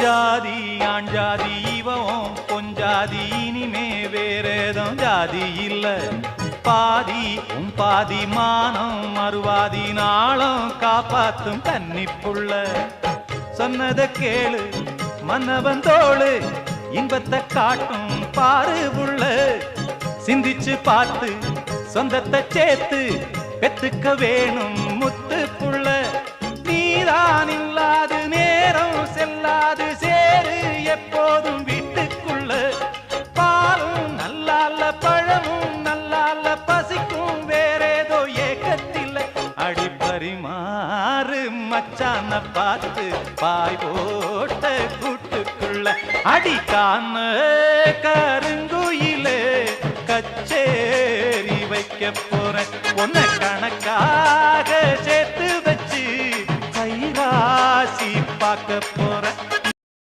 ஜாதி ஆண் ஜாதி இவன் பொஞ்சாதி இனிமே வேறேதும் ஜாதி இல்ல பாதி உன் பாதி மானம் மறுவாதி நாளும் காப்பாத்தும் கன்னிப்புள்ள சொன்னத கேளு மன்னவன் தோளு இன்பத்தை காட்டும் பாரு புள்ள சிந்திச்சு பார்த்து சொந்தத்தை சேர்த்து பெத்துக்க வேணும் முத்து புள்ள நீதான் இல்லாது நேரம் செல்லாது சேரு எப்போதும் வீட்டுக்குள்ள பாலும் நல்லால பழமும் நல்லால பசிக்கும் வேறேதோ ஏக்கத்தில் அடிப்பரிமாறு மச்சான பார்த்து பாய் போட்ட கூட்டுக்குள்ள அடிக்கான கருங்குயிலே கச்சேரி வைக்க போற பொன்ன